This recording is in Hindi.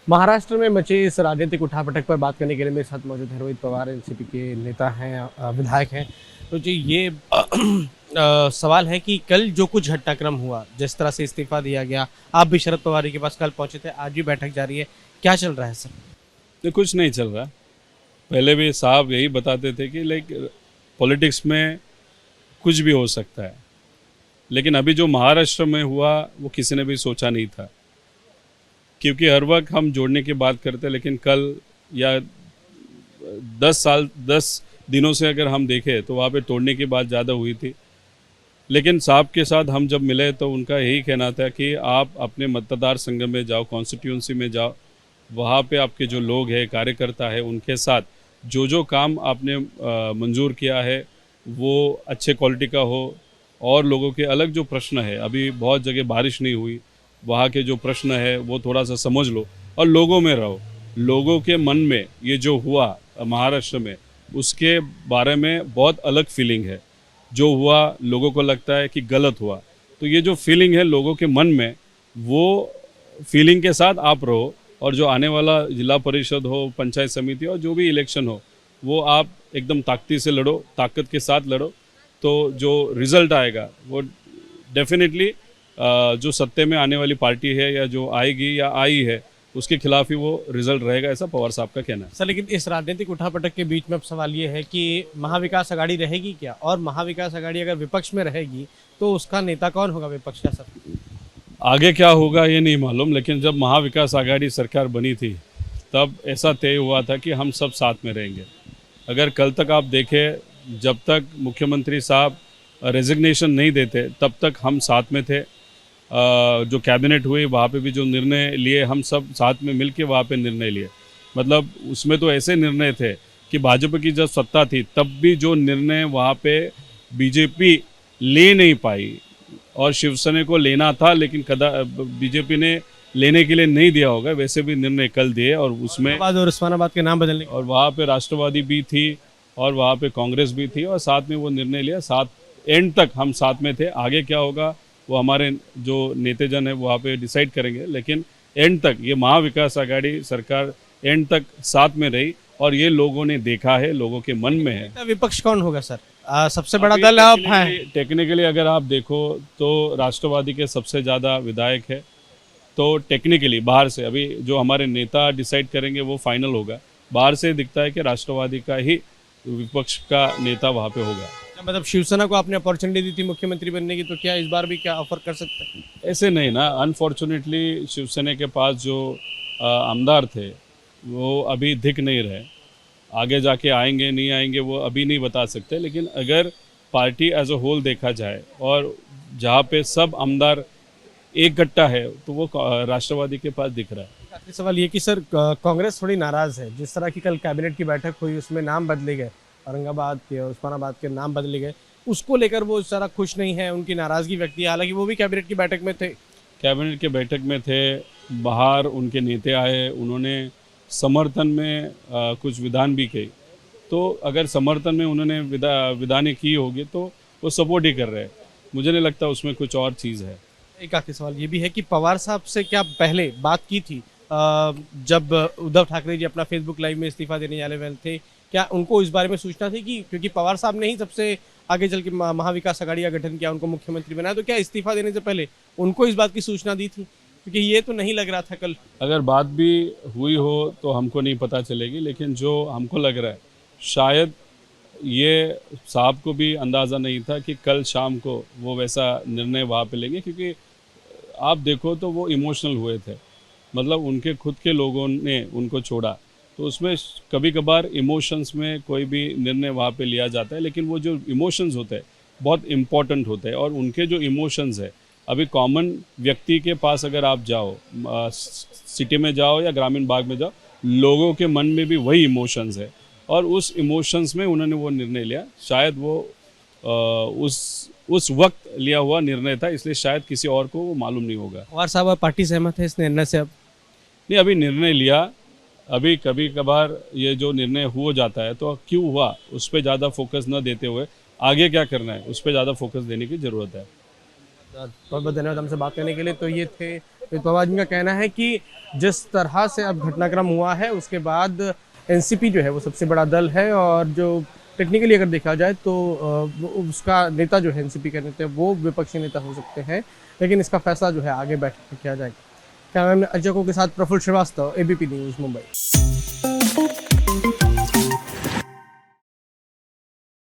महाराष्ट्र में मची इस राजनीतिक उठापटक पर बात करने के लिए मेरे साथ मौजूद हैं रोहित पवार, एनसीपी के नेता हैं, विधायक हैं। तो जी ये सवाल है कि कल जो कुछ घटनाक्रम हुआ, जिस तरह से इस्तीफा दिया गया, आप भी शरद पवार जी के पास कल पहुंचे थे, आज भी बैठक जारी है, क्या चल रहा है सर? ये कुछ नहीं चल रहा। पहले भी साहब यही बताते थे कि लाइक पॉलिटिक्स में कुछ भी हो सकता है, लेकिन अभी जो महाराष्ट्र में हुआ वो किसी ने भी सोचा नहीं था। क्योंकि हर वक्त हम जोड़ने की बात करते हैं, लेकिन कल या 10 दिनों से अगर हम देखें तो वहाँ पे तोड़ने की बात ज़्यादा हुई थी। लेकिन साहब के साथ हम जब मिले तो उनका यही कहना था कि आप अपने मतदार संघ में जाओ, कॉन्स्टिट्यूंसी में जाओ, वहाँ पे आपके जो लोग हैं, कार्यकर्ता है, उनके साथ जो जो काम आपने मंजूर किया है वो अच्छे क्वालिटी का हो। और लोगों के अलग जो प्रश्न है, अभी बहुत जगह बारिश नहीं हुई, वहाँ के जो प्रश्न है वो थोड़ा सा समझ लो और लोगों में रहो। लोगों के मन में ये जो हुआ महाराष्ट्र में, उसके बारे में बहुत अलग फीलिंग है। जो हुआ लोगों को लगता है कि गलत हुआ, तो ये जो फीलिंग है लोगों के मन में, वो फीलिंग के साथ आप रहो। और जो आने वाला जिला परिषद हो, पंचायत समिति हो, जो भी इलेक्शन हो, वो आप एकदम ताकती से लड़ो, ताकत के साथ लड़ो। तो जो रिज़ल्ट आएगा वो डेफिनेटली जो सत्ते में आने वाली पार्टी है या जो आएगी या आई है, उसके खिलाफ ही वो रिजल्ट रहेगा, ऐसा पवार साहब का कहना है। सर लेकिन इस राजनीतिक उठापटक के बीच में अब सवाल ये है कि महाविकास अघाड़ी रहेगी क्या, और महाविकास अघाड़ी अगर विपक्ष में रहेगी तो उसका नेता कौन होगा विपक्ष का सर? आगे क्या होगा ये नहीं मालूम, लेकिन जब महाविकास आघाड़ी सरकार बनी थी तब ऐसा तय हुआ था कि हम सब साथ में रहेंगे। अगर कल तक आप देखें, जब तक मुख्यमंत्री साहब रेजिग्नेशन नहीं देते तब तक हम साथ में थे। जो कैबिनेट हुई वहाँ पे भी जो निर्णय लिए, हम सब साथ में मिलके वहाँ पे निर्णय लिए। मतलब उसमें तो ऐसे निर्णय थे कि भाजपा की जब सत्ता थी तब भी जो निर्णय वहाँ पे बीजेपी ले नहीं पाई और शिवसेना को लेना था, लेकिन बीजेपी ने लेने के लिए नहीं दिया होगा, वैसे भी निर्णय कल दिए। और उसमें और उस्मानाबाद के नाम बदलने और वहाँ पे राष्ट्रवादी भी थी और वहाँ पे कांग्रेस भी थी, और साथ में वो निर्णय लिया। साथ एंड तक हम साथ में थे। आगे क्या होगा वो हमारे जो नेताजन है वहाँ पे डिसाइड करेंगे, लेकिन एंड तक ये महाविकास आघाड़ी सरकार एंड तक साथ में रही और ये लोगों ने देखा है, लोगों के मन में है। विपक्ष कौन होगा सर? सबसे बड़ा दल आप हैं। टेक्निकली अगर आप देखो तो राष्ट्रवादी के सबसे ज़्यादा विधायक है। तो टेक्निकली बाहर से अभी जो हमारे नेता डिसाइड करेंगे वो फाइनल होगा। बाहर से दिखता है कि राष्ट्रवादी का ही विपक्ष का नेता वहाँ पे होगा। मतलब शिवसेना को आपने अपॉर्चुनिटी दी थी मुख्यमंत्री बनने की, तो क्या इस बार भी क्या ऑफर कर सकते हैं? ऐसे नहीं ना, अनफॉर्चुनेटली शिवसेना के पास जो आमदार थे वो अभी दिख नहीं रहे। आगे जाके आएंगे नहीं आएंगे वो अभी नहीं बता सकते, लेकिन अगर पार्टी एज अ होल देखा जाए और जहाँ पे सब आमदार एक गट्टा है तो वो राष्ट्रवादी के पास दिख रहा है। आखिरी सवाल ये कि सर कांग्रेस थोड़ी नाराज है, जिस तरह की कल कैबिनेट की बैठक हुई उसमें नाम बदले गए, औरंगाबाद के उस्मानाबाद के नाम बदले गए, उसको लेकर वो ज़रा खुश नहीं है, उनकी नाराज़गी व्यक्त है। हालांकि वो भी कैबिनेट की बैठक में थे। कैबिनेट के बैठक में थे, बाहर उनके नेता आए, उन्होंने समर्थन में कुछ विधान भी कही। तो अगर समर्थन में उन्होंने विधानें की होगी तो वो सपोर्ट ही कर रहे हैं। मुझे नहीं लगता उसमें कुछ और चीज़ है। एक आखिरी सवाल ये भी है कि पवार साहब से क्या पहले बात की थी जब उद्धव ठाकरे जी अपना फेसबुक लाइव में इस्तीफा देने वाले वाले थे? क्या उनको इस बारे में सूचना थी कि क्योंकि पवार साहब ने ही सबसे आगे चल के महाविकास अघाड़ी का गठन किया, उनको मुख्यमंत्री बनाया, तो क्या इस्तीफा देने से पहले उनको इस बात की सूचना दी थी? क्योंकि ये तो नहीं लग रहा था कल। अगर बात भी हुई हो तो हमको नहीं पता चलेगी, लेकिन जो हमको लग रहा है शायद ये साहब को भी अंदाज़ा नहीं था कि कल शाम को वो वैसा निर्णय वहाँ पे लेंगे। क्योंकि आप देखो तो वो इमोशनल हुए थे, मतलब उनके खुद के लोगों ने उनको छोड़ा, तो उसमें कभी कभार इमोशंस में कोई भी निर्णय वहाँ पे लिया जाता है, लेकिन वो जो इमोशंस होते हैं बहुत इम्पॉर्टेंट होते हैं। और उनके जो इमोशंस है, अभी कॉमन व्यक्ति के पास अगर आप जाओ, सिटी में जाओ या ग्रामीण भाग में जाओ, लोगों के मन में भी वही इमोशंस है और उस इमोशंस में उन्होंने वो निर्णय लिया। शायद वो उस वक्त लिया हुआ निर्णय था, इसलिए शायद किसी और को वो मालूम नहीं होगा। पवार साहब पार्टी सहमत है इस निर्णय से? अब नहीं, अभी निर्णय लिया। अभी कभी कभार ये जो निर्णय हो जाता है तो क्यों हुआ उस पर ज़्यादा फोकस न देते हुए आगे क्या करना है उस पर ज़्यादा फोकस देने की ज़रूरत है। बहुत बहुत धन्यवाद हमसे बात करने के लिए। तो ये थे तो पवार जी का कहना है कि जिस तरह से अब घटनाक्रम हुआ है उसके बाद एनसीपी जो है वो सबसे बड़ा दल है, और जो टेक्निकली अगर देखा जाए तो उसका नेता जो है एनसीपी का नेता वो विपक्षी नेता हो सकते हैं, लेकिन इसका फैसला जो है आगे बैठ कर किया जाएगा। कैमरामैन अजय को के साथ प्रफुल्ल श्रीवास्तव, एबीपी न्यूज़, मुंबई।